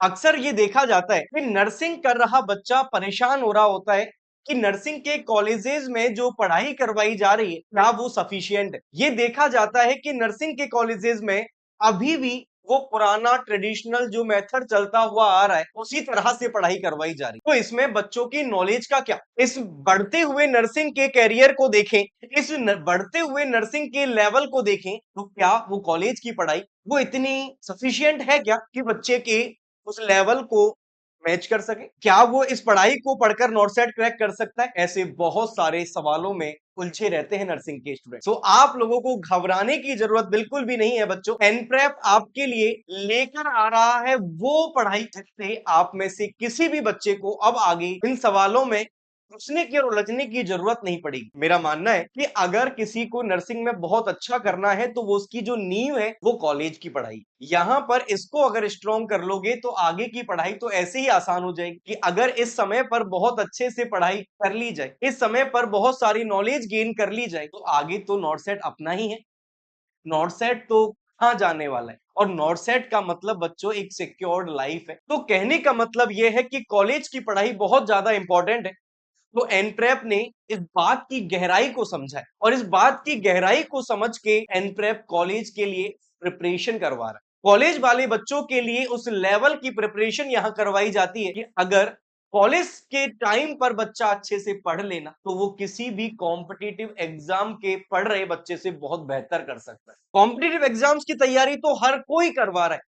अक्सर ये देखा जाता है कि नर्सिंग कर रहा बच्चा परेशान हो रहा होता है कि नर्सिंग के कॉलेजेस में जो पढ़ाई करवाई जा रही है क्या वो सफिशिएंट है। ये देखा जाता है कि नर्सिंग के कॉलेजेस में अभी भी वो पुराना ट्रेडिशनल जो मेथड चलता हुआ आ रहा है उसी तरह से पढ़ाई करवाई जा रही है। तो इसमें बच्चों की नॉलेज का क्या, इस बढ़ते हुए नर्सिंग के कैरियर को देखें, इस बढ़ते हुए नर्सिंग के लेवल को देखें, तो क्या वो कॉलेज की पढ़ाई वो इतनी सफिशिएंट है क्या कि बच्चे के उस लेवल को मैच कर सके? क्या वो इस पढ़ाई को पढ़कर नॉर्सेट क्रैक कर सकता है? ऐसे बहुत सारे सवालों में उलझे रहते हैं नर्सिंग के स्टूडेंट। सो आप लोगों को घबराने की जरूरत बिल्कुल भी नहीं है बच्चों। एनप्रेप आपके लिए लेकर आ रहा है वो पढ़ाई जिससे आप में से किसी भी बच्चे को अब आगे इन सवालों में सोचने की और उलझने की जरूरत नहीं पड़ेगी। मेरा मानना है कि अगर किसी को नर्सिंग में बहुत अच्छा करना है तो वो उसकी जो नींव है वो कॉलेज की पढ़ाई, यहाँ पर इसको अगर स्ट्रॉन्ग कर लोगे तो आगे की पढ़ाई तो ऐसे ही आसान हो जाएगी कि अगर इस समय पर बहुत अच्छे से पढ़ाई कर ली जाए, इस समय पर बहुत सारी नॉलेज गेन कर ली जाए, तो आगे तो नॉर्सेट अपना ही है। नॉर्सेट तो कहाँ जाने वाला है, और नॉर्सेट का मतलब बच्चों एक सिक्योर्ड लाइफ है। तो कहने का मतलब यह है कि कॉलेज की पढ़ाई बहुत ज्यादा इंपॉर्टेंट है। तो एनप्रेप ने इस बात की गहराई को समझा है, और इस बात की गहराई को समझ के एनप्रेप कॉलेज के लिए प्रिपरेशन करवा रहा है। कॉलेज वाले बच्चों के लिए उस लेवल की प्रिपरेशन यहां करवाई जाती है कि अगर कॉलेज के टाइम पर बच्चा अच्छे से पढ़ लेना तो वो किसी भी कॉम्पिटिटिव एग्जाम के पढ़ रहे बच्चे से बहुत बेहतर कर सकता है। कॉम्पिटिटिव एग्जाम्स की तैयारी तो हर कोई करवा रहा है,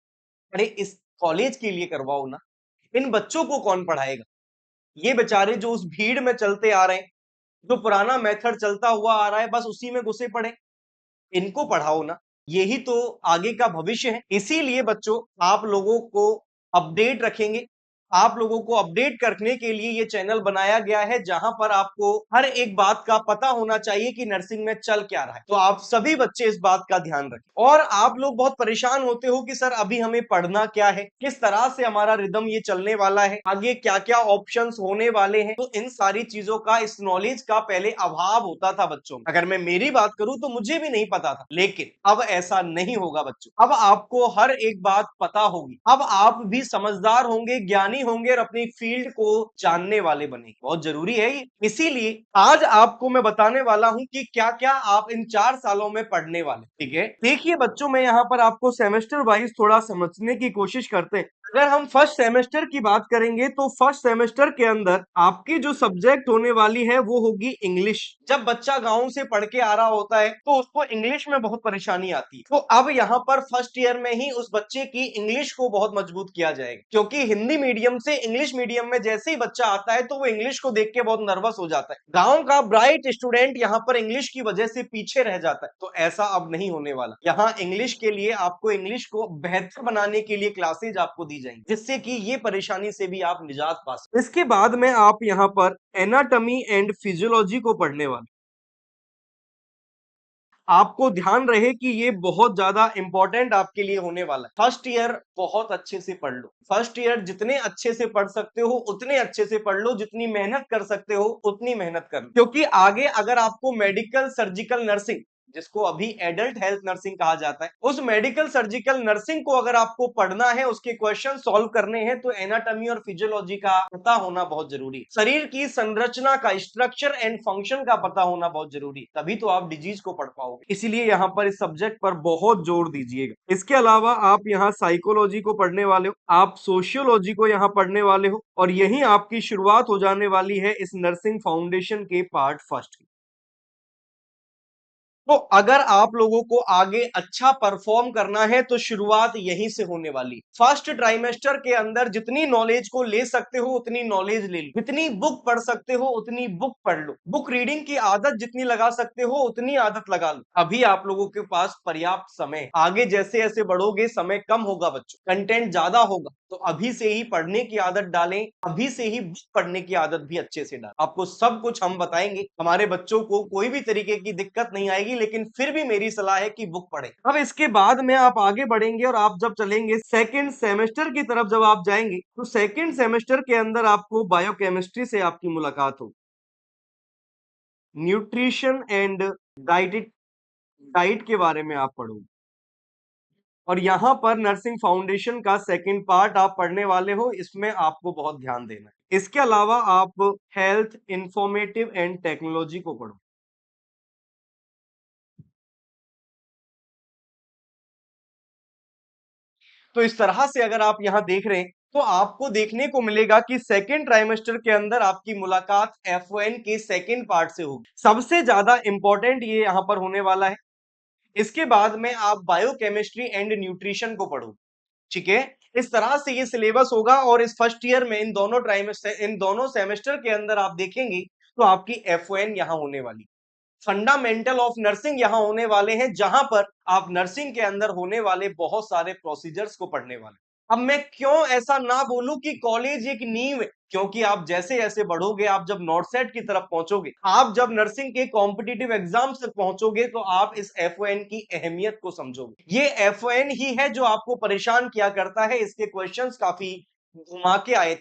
अरे इस कॉलेज के लिए करवाओ ना। इन बच्चों को कौन पढ़ाएगा? ये बेचारे जो उस भीड़ में चलते आ रहे हैं, जो पुराना मेथड चलता हुआ आ रहा है, बस उसी में घुसे पड़े, इनको पढ़ाओ ना। यही तो आगे का भविष्य है। इसीलिए बच्चों आप लोगों को अपडेट रखेंगे, आप लोगों को अपडेट करने के लिए ये चैनल बनाया गया है जहां पर आपको हर एक बात का पता होना चाहिए कि नर्सिंग में चल क्या रहा है। तो आप सभी बच्चे इस बात का ध्यान रखें। और आप लोग बहुत परेशान होते हो कि सर अभी हमें पढ़ना क्या है, किस तरह से हमारा रिदम ये चलने वाला है, आगे क्या क्या ऑप्शंस होने वाले हैं। तो इन सारी चीजों का, इस नॉलेज का पहले अभाव होता था बच्चों में। अगर मैं मेरी बात करूं तो मुझे भी नहीं पता था, लेकिन अब ऐसा नहीं होगा बच्चों। अब आपको हर एक बात पता होगी, अब आप भी समझदार होंगे, ज्ञानी होंगे और अपनी फील्ड को जानने वाले बनेंगे। बहुत जरूरी है ये। इसीलिए आज आपको मैं बताने वाला हूं कि क्या क्या आप इन 4 सालों में पढ़ने वाले। ठीक है, देखिए बच्चों, मैं यहाँ पर आपको सेमेस्टर वाइज थोड़ा समझने की कोशिश करते हैं। अगर हम फर्स्ट सेमेस्टर की बात करेंगे तो फर्स्ट सेमेस्टर के अंदर आपकी जो सब्जेक्ट होने वाली है वो होगी इंग्लिश। जब बच्चा गांव से पढ़ के आ रहा होता है तो उसको इंग्लिश में बहुत परेशानी आती है। तो अब यहाँ पर फर्स्ट ईयर में ही उस बच्चे की इंग्लिश को बहुत मजबूत किया जाएगा, क्योंकि हिंदी मीडियम से इंग्लिश मीडियम में जैसे ही बच्चा आता है तो वो इंग्लिश को देख के बहुत नर्वस हो जाता है। गांव का ब्राइट स्टूडेंट यहाँ पर इंग्लिश की वजह से पीछे रह जाता है। तो ऐसा अब नहीं होने वाला। यहाँ इंग्लिश के लिए आपको, इंग्लिश को बेहतर बनाने के लिए क्लासेज आपको दी जाएंगी, जिससे कि ये परेशानी से भी आप निजात पा सकें। इसके बाद में आप यहाँ पर एनाटॉमी एंड फिजियोलॉजी को पढ़ने वाले। आपको ध्यान रहे कि ये बहुत ज्यादा इंपॉर्टेंट आपके लिए होने वाला है। फर्स्ट ईयर बहुत अच्छे से पढ़ लो। फर्स्ट ईयर जितने अच्छे से पढ़ सकते हो उतने अच्छे से पढ़ लो, जितनी मेहनत कर सकते हो उतनी मेहनत कर लो, क्योंकि आगे अगर आपको मेडिकल सर्जिकल नर्सिंग, जिसको अभी एडल्ट हेल्थ नर्सिंग कहा जाता है, उस मेडिकल सर्जिकल नर्सिंग को अगर आपको पढ़ना है, उसके क्वेश्चन सॉल्व करने हैं, तो एनाटॉमी और फिजियोलॉजी का पता होना बहुत जरूरी है। शरीर की संरचना का, स्ट्रक्चर एंड फंक्शन का पता होना बहुत जरूरी है, तभी तो आप डिजीज को पढ़ पाओगे। इसीलिए यहाँ पर इस सब्जेक्ट पर बहुत जोर दीजिएगा। इसके अलावा आप यहाँ साइकोलॉजी को पढ़ने वाले हो, आप सोशियोलॉजी को यहाँ पढ़ने वाले हो, और यही आपकी शुरुआत हो जाने वाली है इस नर्सिंग फाउंडेशन के पार्ट फर्स्ट की। तो अगर आप लोगों को आगे अच्छा परफॉर्म करना है तो शुरुआत यहीं से होने वाली। फर्स्ट ट्राइमेस्टर के अंदर जितनी नॉलेज को ले सकते हो उतनी नॉलेज ले लो, जितनी बुक पढ़ सकते हो उतनी बुक पढ़ लो, बुक रीडिंग की आदत जितनी लगा सकते हो उतनी आदत लगा लो। अभी आप लोगों के पास पर्याप्त समय है। आगे जैसे जैसे बढ़ोगे समय कम होगा बच्चों, कंटेंट ज्यादा होगा, तो अभी से ही पढ़ने की आदत डालें, अभी से ही बुक पढ़ने की आदत भी अच्छे से डालें। आपको सब कुछ हम बताएंगे, हमारे बच्चों को कोई भी तरीके की दिक्कत नहीं आएगी, लेकिन फिर भी मेरी सलाह है कि बुक पढ़ें। अब इसके बाद में आप आगे बढ़ेंगे और आप जब चलेंगे सेकंड सेमेस्टर की तरफ, जब आप जाएंगे तो सेकंड सेमेस्टर के अंदर आपको बायोकेमिस्ट्री से आपकी मुलाकात होगी। न्यूट्रिशन एंड डाइट, डाइट के बारे में आप पढ़ोगे। और यहाँ पर नर्सिंग फाउंडेशन का सेकंड पार्ट आप पढ़ने वाले हो, इसमें आपको बहुत ध्यान देना है। इसके अलावा आप हेल्थ इंफॉर्मेटिव एंड टेक्नोलॉजी को पढ़ो। तो इस तरह से अगर आप यहाँ देख रहे हैं तो आपको देखने को मिलेगा कि सेकेंड ट्राइमेस्टर के अंदर आपकी मुलाकात F1 के सेकेंड पार्ट से होगी। सबसे ज्यादा इंपॉर्टेंट ये यहाँ पर होने वाला है। इसके बाद में आप बायोकेमिस्ट्री एंड न्यूट्रिशन को पढ़ो। ठीक है, इस तरह से ये सिलेबस होगा और इस फर्स्ट ईयर में इन दोनों सेमेस्टर के अंदर आप देखेंगे तो आपकी F1 यहाँ होने वाली। फंडामेंटल ऑफ नर्सिंग यहां होने वाले हैं, जहां पर आप नर्सिंग के अंदर होने वाले बहुत सारे प्रोसीजर्स को पढ़ने वाले। अब मैं क्यों ऐसा ना बोलूं कि कॉलेज एक नींव है, क्योंकि आप जैसे जैसे बढ़ोगे, आप जब नॉर्सेट की तरफ पहुंचोगे, आप जब नर्सिंग के कॉम्पिटिटिव एग्जाम तक पहुंचोगे, तो आप इस एफओएन की अहमियत को समझोगे। ये एफओएन ही है जो आपको परेशान किया करता है। इसके क्वेश्चंस काफी घुमा के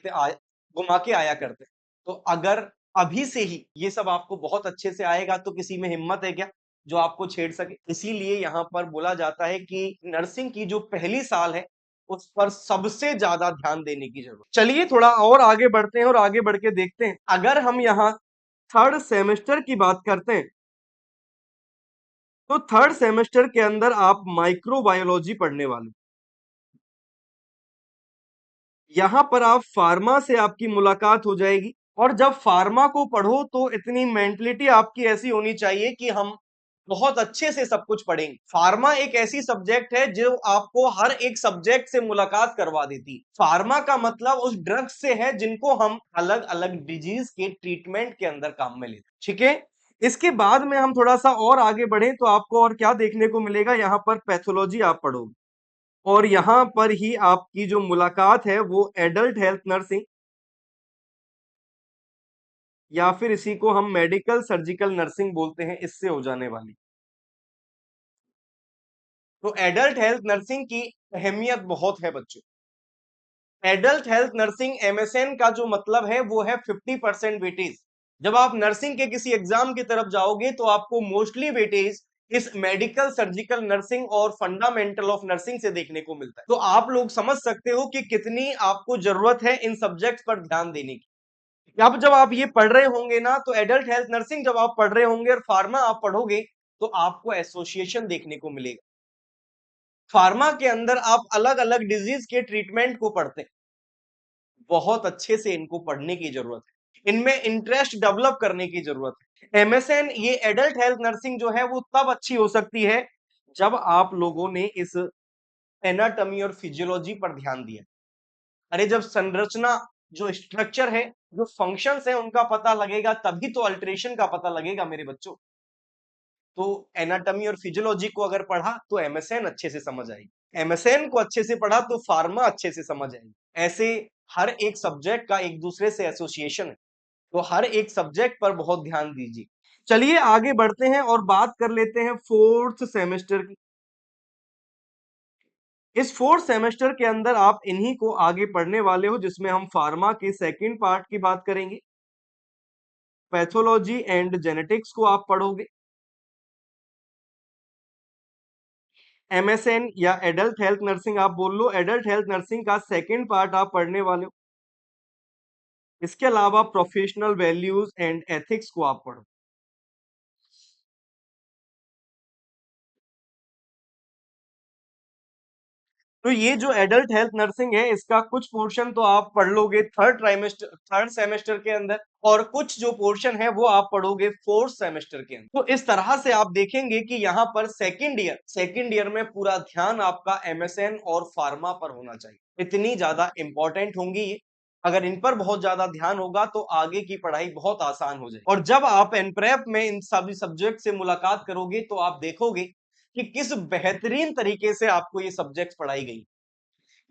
घुमा के आया करते हैं। तो अगर अभी से ही ये सब आपको बहुत अच्छे से आएगा तो किसी में हिम्मत है क्या जो आपको छेड़ सके? इसीलिए यहाँ पर बोला जाता है कि नर्सिंग की जो पहली साल है उस पर सबसे ज्यादा ध्यान देने की जरूरत। चलिए थोड़ा और आगे बढ़ते हैं और आगे बढ़ के देखते हैं। अगर हम यहाँ थर्ड सेमेस्टर की बात करते हैं तो थर्ड सेमेस्टर के अंदर आप माइक्रोबायोलॉजी पढ़ने वाले। यहां पर आप फार्मा से आपकी मुलाकात हो जाएगी और जब फार्मा को पढ़ो तो इतनी मेंटलिटी आपकी ऐसी होनी चाहिए कि हम बहुत अच्छे से सब कुछ पढ़ेंगे। फार्मा एक ऐसी सब्जेक्ट है जो आपको हर एक सब्जेक्ट से मुलाकात करवा देती है। फार्मा का मतलब उस ड्रग्स से है जिनको हम अलग अलग डिजीज के ट्रीटमेंट के अंदर काम में लेते हैं। ठीक है, इसके बाद में हम थोड़ा सा और आगे बढ़े तो आपको और क्या देखने को मिलेगा, यहाँ पर पैथोलॉजी आप पढ़ोगे और यहां पर ही आपकी जो मुलाकात है वो एडल्ट हेल्थ नर्सिंग या फिर इसी को हम मेडिकल सर्जिकल नर्सिंग बोलते हैं, इससे हो जाने वाली। तो एडल्ट हेल्थ नर्सिंग की अहमियत बहुत है बच्चों। एडल्ट हेल्थ नर्सिंग एमएसएन का जो मतलब है वो है 50% वेटेज। जब आप नर्सिंग के किसी एग्जाम की तरफ जाओगे तो आपको मोस्टली वेटेज इस मेडिकल सर्जिकल नर्सिंग और फंडामेंटल ऑफ नर्सिंग से देखने को मिलता है। तो आप लोग समझ सकते हो कि कितनी आपको जरूरत है इन सब्जेक्ट्स पर ध्यान देने की। अब जब आप ये पढ़ रहे होंगे ना, तो एडल्ट हेल्थ नर्सिंग जब आप पढ़ रहे होंगे और फार्मा आप पढ़ोगे तो आपको एसोसिएशन देखने को मिलेगा। फार्मा के अंदर आप अलग अलग डिजीज के ट्रीटमेंट को पढ़ते हैं। बहुत अच्छे से इनको पढ़ने की जरूरत है, इनमें इंटरेस्ट डेवलप करने की जरूरत है। एमएसएन ये एडल्ट हेल्थ नर्सिंग जो है वो तब अच्छी हो सकती है जब आप लोगों ने इस एनाटॉमी और फिजियोलॉजी पर ध्यान दिया। अरे जब संरचना, जो स्ट्रक्चर है, जो फंक्शंस है उनका पता लगेगा तभी तो अल्टरेशन का पता लगेगा मेरे बच्चों। तो एनाटॉमी और फिजियोलॉजी को अगर पढ़ा तो एमएसएन अच्छे से समझ आएगी, एमएसएन को अच्छे से पढ़ा तो फार्मा अच्छे से समझ आएगी। ऐसे हर एक सब्जेक्ट का एक दूसरे से एसोसिएशन है, तो हर एक सब्जेक्ट पर बहुत ध्यान दीजिए। चलिए आगे बढ़ते हैं और बात कर लेते हैं फोर्थ सेमेस्टर की। इस फोर्थ सेमेस्टर के अंदर आप इन्हीं को आगे पढ़ने वाले हो, जिसमें हम फार्मा के सेकंड पार्ट की बात करेंगे। पैथोलॉजी एंड जेनेटिक्स को आप पढ़ोगे। एमएसएन या एडल्ट हेल्थ नर्सिंग आप बोल लो, एडल्ट हेल्थ नर्सिंग का सेकंड पार्ट आप पढ़ने वाले हो। इसके अलावा प्रोफेशनल वैल्यूज एंड एथिक्स को आप पढ़ो। तो ये जो एडल्ट हेल्थ नर्सिंग है इसका कुछ पोर्शन तो आप पढ़ लोगे थर्ड सेमेस्टर के अंदर, और कुछ जो पोर्शन है वो आप पढ़ोगे फोर्थ सेमेस्टर के अंदर। तो इस तरह से आप देखेंगे कि यहाँ पर सेकेंड ईयर में पूरा ध्यान आपका एमएसएन और फार्मा पर होना चाहिए। इतनी ज्यादा इंपॉर्टेंट होंगी ये। अगर इन पर बहुत ज्यादा ध्यान होगा तो आगे की पढ़ाई बहुत आसान हो जाएगी। और जब आप एनप्रेप में इन सभी सब्जेक्ट से मुलाकात करोगे तो आप देखोगे कि किस बेहतरीन तरीके से आपको ये सब्जेक्ट पढ़ाई गई,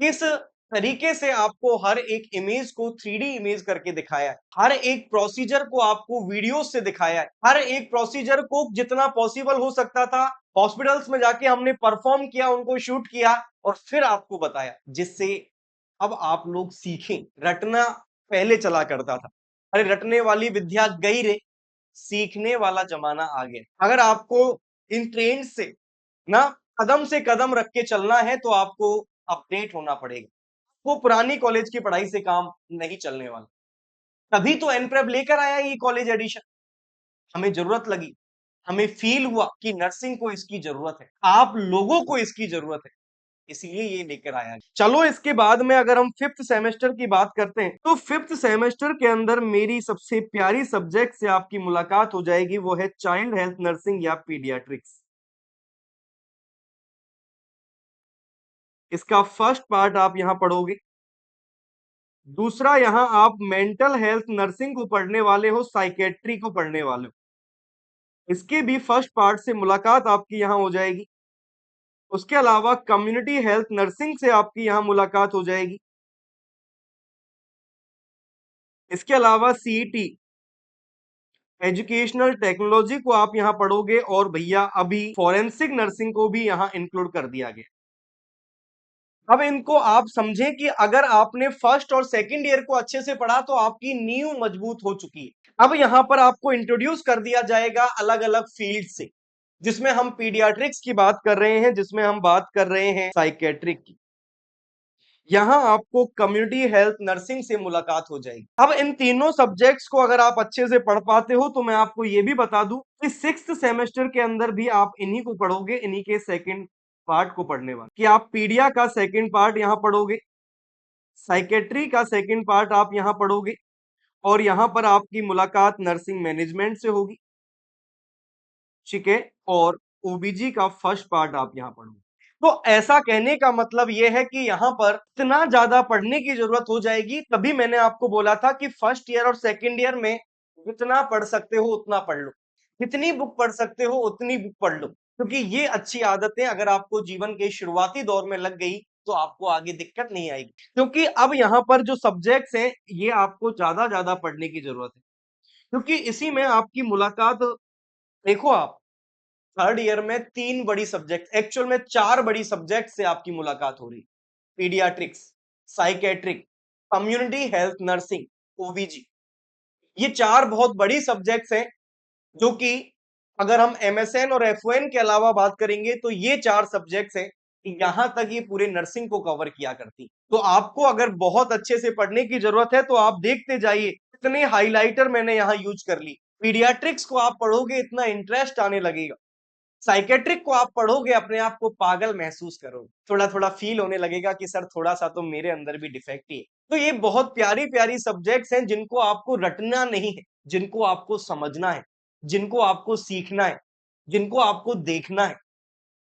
किस तरीके से आपको हर एक इमेज को 3D इमेज करके दिखाया है, हर एक प्रोसीजर को आपको वीडियो से दिखाया है, हर एक प्रोसीजर को जितना पॉसिबल हो सकता था हॉस्पिटल्स में जाके हमने परफॉर्म किया, उनको शूट किया और फिर आपको बताया, जिससे अब आप लोग सीखें। रटना पहले चला करता था, अरे रटने वाली विद्या गई रे, सीखने वाला जमाना आ गया। अगर आपको इन ट्रेंड से ना कदम से कदम रख के चलना है तो आपको अपडेट होना पड़ेगा। वो पुरानी कॉलेज की पढ़ाई से काम नहीं चलने वाला। तभी तो एनप्रेप लेकर आया ये कॉलेज एडिशन। हमें जरूरत लगी, हमें फील हुआ कि नर्सिंग को इसकी जरूरत है, आप लोगों को इसकी जरूरत है, इसीलिए ये लेकर आया। चलो इसके बाद में अगर हम फिफ्थ सेमेस्टर की बात करते हैं तो फिफ्थ सेमेस्टर के अंदर मेरी सबसे प्यारी सब्जेक्ट से आपकी मुलाकात हो जाएगी, वो है चाइल्ड हेल्थ नर्सिंग या पीडियाट्रिक्स। इसका फर्स्ट पार्ट आप यहां पढ़ोगे। दूसरा, यहां आप मेंटल हेल्थ नर्सिंग को पढ़ने वाले हो, साइकेट्री को पढ़ने वाले हो, इसके भी फर्स्ट पार्ट से मुलाकात आपकी यहां हो जाएगी। उसके अलावा कम्युनिटी हेल्थ नर्सिंग से आपकी यहां मुलाकात हो जाएगी। इसके अलावा सीईटी एजुकेशनल टेक्नोलॉजी को आप यहां पढ़ोगे, और भैया अभी फॉरेंसिक नर्सिंग को भी यहां इंक्लूड कर दिया गया। अब इनको आप समझें कि अगर आपने फर्स्ट और सेकंड ईयर को अच्छे से पढ़ा तो आपकी नींव मजबूत हो चुकी है। अब यहां पर आपको इंट्रोड्यूस कर दिया जाएगा अलग अलग फील्ड से, जिसमें हम पीडियाट्रिक्स की बात कर रहे हैं, जिसमें हम बात कर रहे हैं साइकेट्रिक की। यहां आपको कम्युनिटी हेल्थ नर्सिंग से मुलाकात हो जाएगी। अब इन तीनों सब्जेक्ट्स को अगर आप अच्छे से पढ़ पाते हो तो मैं आपको यह भी बता दूं कि सिक्स्थ सेमेस्टर के अंदर भी आप इन्हीं को पढ़ोगे, इन्हीं के सेकंड पार्ट को पढ़ने वाले, कि आप पीडिया का सेकंड पार्ट यहां पढ़ोगे, साइकेट्री का सेकंड पार्ट आप यहां पढ़ोगे, और यहां पर आपकी मुलाकात नर्सिंग मैनेजमेंट से होगी, ठीक है। और ओबीजी का फर्स्ट पार्ट आप यहां पढ़ोगे। तो ऐसा कहने का मतलब यह है कि यहां पर इतना ज्यादा पढ़ने की जरूरत हो जाएगी। तभी मैंने आपको बोला था कि फर्स्ट ईयर और सेकंड ईयर में जितना पढ़ सकते हो उतना पढ़ लो, जितनी बुक पढ़ सकते हो उतनी बुक पढ़ लो, क्योंकि ये अच्छी आदतें अगर आपको जीवन के शुरुआती दौर में लग गई तो आपको आगे दिक्कत नहीं आएगी। क्योंकि अब यहाँ पर जो सब्जेक्ट्स हैं ये आपको ज्यादा ज्यादा पढ़ने की जरूरत है, क्योंकि इसी में आपकी मुलाकात, देखो आप थर्ड ईयर में तीन बड़ी सब्जेक्ट, एक्चुअल में चार बड़ी सब्जेक्ट से आपकी मुलाकात हो रही, paediatrics, psychiatric, community health nursing, ओबीजी। ये चार बहुत बड़ी सब्जेक्ट्स हैं, जो कि अगर हम एमएसएन और एफओएन के अलावा बात करेंगे तो ये चार सब्जेक्ट्स हैं, यहां तक ये पूरे नर्सिंग को कवर किया करती। तो आपको अगर बहुत अच्छे से पढ़ने की जरूरत है तो आप देखते जाइए, इतने हाइलाइटर मैंने यहां यूज कर ली। पीडियाट्रिक्स को आप पढ़ोगे इतना इंटरेस्ट आने लगेगा, साइकेट्रिक को आप पढ़ोगे अपने आप को पागल महसूस करोगे, थोड़ा थोड़ा फील होने लगेगा कि सर थोड़ा सा तो मेरे अंदर भी डिफेक्ट ही है। तो ये बहुत प्यारी प्यारी सब्जेक्ट्स हैं जिनको आपको रटना नहीं है, जिनको आपको समझना है, जिनको आपको सीखना है, जिनको आपको देखना है,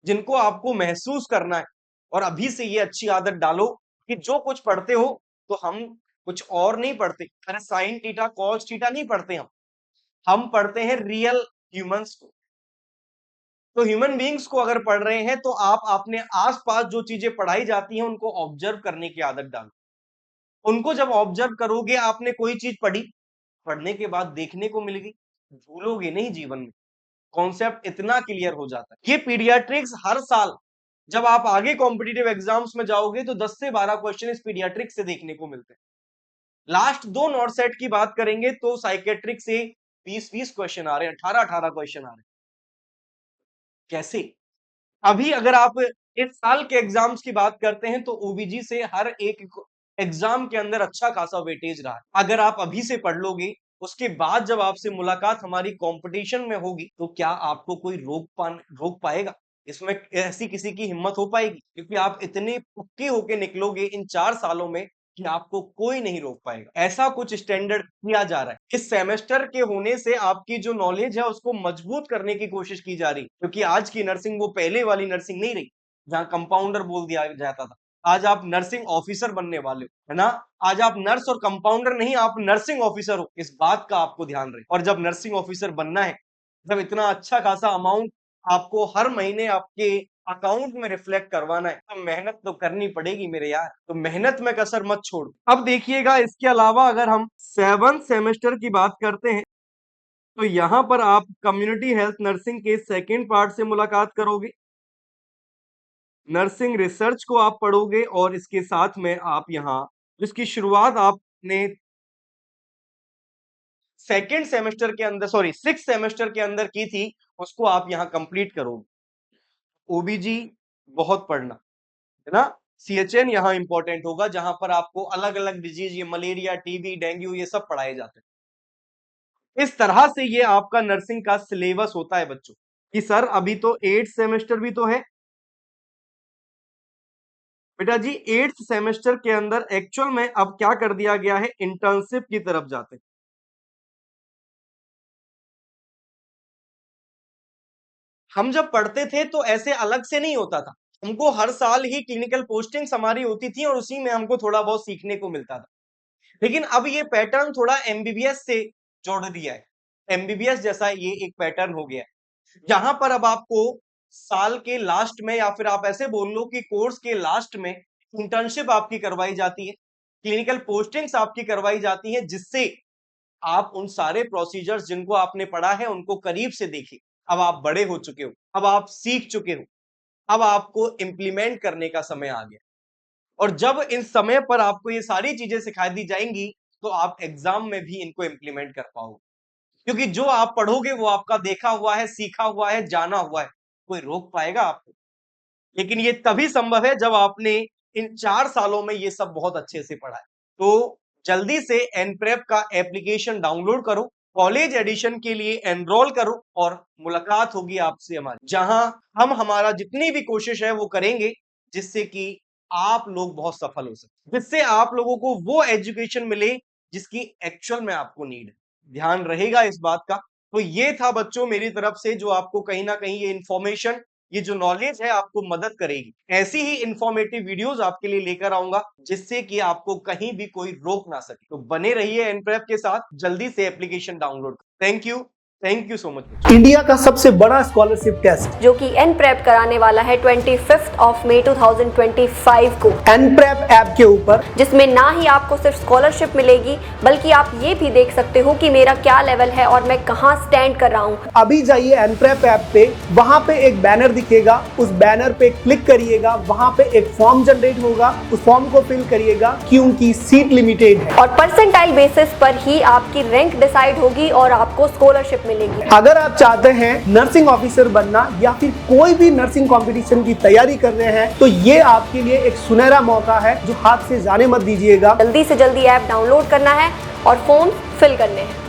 जिनको आपको महसूस करना है। और अभी से ये अच्छी आदत डालो कि जो कुछ पढ़ते हो तो हम कुछ और नहीं पढ़ते, अरे साइन थीटा कॉस थीटा नहीं पढ़ते, हम पढ़ते हैं रियल ह्यूमंस को। तो ह्यूमन बींग्स को अगर पढ़ रहे हैं तो आप अपने आसपास जो चीजें पढ़ाई जाती हैं उनको ऑब्जर्व करने की आदत डालो। उनको जब ऑब्जर्व करोगे, आपने कोई चीज पढ़ी, पढ़ने के बाद देखने को मिलेगी, भूलोगे नहीं जीवन में, कॉन्सेप्ट इतना क्लियर हो जाता है। ये पीडियाट्रिक्स हर साल जब आप आगे कॉम्पिटिटिव एग्जाम्स में जाओगे तो 10 से 12 क्वेश्चन इस पीडियाट्रिक्स से देखने को मिलते हैं। लास्ट दो नॉट सेट की बात करेंगे तो साइकेट्रिक से 20-20 क्वेश्चन आ रहे हैं, 18-18 क्वेश्चन आ रहे हैं। कैसे? अभी अगर आप इस साल के एग्जाम्स की बात करते हैं तो ओबीजी से हर एक एग्जाम के अंदर अच्छा खासा वेटेज रहा है। अगर आप अभी से पढ़ लोगे, उसके बाद जब आपसे मुलाकात हमारी कंपटीशन में होगी तो क्या आपको कोई रोक पाएगा? इसमें ऐसी किसी की हिम्मत हो पाएगी? क्योंकि आप इतने पक्के होके निकलोगे इन 4 सालों में कि आपको कोई नहीं रोक पाएगा। ऐसा कुछ स्टैंडर्ड किया जा रहा है। इस सेमेस्टर के होने से आपकी जो नॉलेज है उसको मजबूत करने की कोशिश की जा रही है, क्योंकि आज की नर्सिंग वो पहले वाली नर्सिंग नहीं रही, जहां कंपाउंडर बोल दिया जाता था। आज आप नर्सिंग ऑफिसर बनने वाले हो, है ना? आज आप नर्स और कंपाउंडर नहीं, आप नर्सिंग ऑफिसर हो। इस बात का आपको ध्यान रहे। और जब नर्सिंग ऑफिसर बनना है, जब इतना अच्छा खासा अमाउंट आपको हर महीने आपके अकाउंट में रिफ्लेक्ट करवाना है, तो मेहनत तो करनी पड़ेगी मेरे यार। तो मेहनत में कसर मत छोड़। अब देखिएगा, इसके अलावा अगर हम सेवंथ सेमेस्टर की बात करते हैं तो यहां पर आप कम्युनिटी हेल्थ नर्सिंग के सेकेंड पार्ट से मुलाकात करोगे, नर्सिंग रिसर्च को आप पढ़ोगे, और इसके साथ में आप यहां जिसकी शुरुआत आपने सेकेंड सेमेस्टर के अंदर, सॉरी सिक्स सेमेस्टर के अंदर की थी, उसको आप यहां कंप्लीट करोगे। ओबीजी बहुत पढ़ना, है ना। CHN यहाँ इंपॉर्टेंट होगा, जहां पर आपको अलग अलग डिजीज, ये मलेरिया, टीबी, डेंगू, ये सब पढ़ाए जाते हैं। इस तरह से ये आपका नर्सिंग का सिलेबस होता है बच्चों, कि सर अभी तो 8th सेमेस्टर भी तो है बेटा जी। 8th सेमेस्टर के अंदर एक्चुअल में अब क्या कर दिया गया है, इंटर्नशिप की तरफ जाते हैं। हम जब पढ़ते थे तो ऐसे अलग से नहीं होता था, हमको हर साल ही क्लिनिकल पोस्टिंग्स हमारी होती थी और उसी में हमको थोड़ा बहुत सीखने को मिलता था। लेकिन अब ये पैटर्न थोड़ा एमबीबीएस से जोड़ दिया है, एमबीबीएस जैसा ये एक पैटर्न हो गया है, जहां पर अब आपको साल के लास्ट में, या फिर आप ऐसे बोल लो कि कोर्स के लास्ट में इंटर्नशिप आपकी करवाई जाती है, क्लिनिकल पोस्टिंग्स आपकी करवाई जाती है, जिससे आप उन सारे प्रोसीजर्स जिनको आपने पढ़ा है उनको करीब से देखिए। अब आप बड़े हो चुके हो, अब आप सीख चुके हो, अब आपको इंप्लीमेंट करने का समय आ गया। और जब इन समय पर आपको ये सारी चीजें सिखा दी जाएंगी, तो आप एग्जाम में भी इनको इंप्लीमेंट कर पाओगे, क्योंकि जो आप पढ़ोगे वो आपका देखा हुआ है, सीखा हुआ है, जाना हुआ है। कोई रोक पाएगा आपको? लेकिन ये तभी संभव है जब आपने इन 4 सालों में ये सब बहुत अच्छे से पढ़ा है। तो जल्दी से एनप्रेप का एप्लीकेशन डाउनलोड करो, कॉलेज एडिशन के लिए एनरोल करो, और मुलाकात होगी आपसे हमारी, जहां हम हमारा जितनी भी कोशिश है वो करेंगे, जिससे कि आप लोग बहुत सफल हो सके, जिससे आप लोगों को वो एजुकेशन मिले जिसकी एक्चुअल में आपको नीड है। ध्यान रहेगा इस बात का। तो ये था बच्चों मेरी तरफ से, जो आपको कहीं ना कहीं ये इंफॉर्मेशन, ये जो नॉलेज है आपको मदद करेगी। ऐसी ही इंफॉर्मेटिव वीडियोस आपके लिए लेकर आऊंगा, जिससे कि आपको कहीं भी कोई रोक ना सके। तो बने रहिए एनप्रेप के साथ, जल्दी से application download. Thank you so much. India का सबसे बड़ा स्कॉलरशिप टेस्ट जो कि एनप्रेप कराने वाला है 25 मई 2025 को एनप्रेप ऐप के ऊपर, जिसमें ना ही आपको सिर्फ स्कॉलरशिप मिलेगी, बल्कि आप ये भी देख सकते हो कि मेरा क्या लेवल है और मैं कहाँ स्टैंड कर रहा हूँ। अभी जाइए एनप्रेप ऐप पे, वहाँ पे एक बैनर दिखेगा, उस बैनर पे क्लिक करिएगा, वहाँ पे एक फॉर्म जनरेट होगा, उस फॉर्म को फिल करिएगा, क्योंकि सीट लिमिटेड है और परसेंटाइल बेसिस पर ही आपकी रैंक डिसाइड होगी और आपको स्कॉलरशिप मिलेगी। अगर आप चाहते हैं नर्सिंग ऑफिसर बनना या फिर कोई भी नर्सिंग कंपटीशन की तैयारी कर रहे हैं, तो ये आपके लिए एक सुनहरा मौका है, जो हाथ से जाने मत दीजिएगा। जल्दी से जल्दी ऐप डाउनलोड करना है और फॉर्म फिल करने हैं।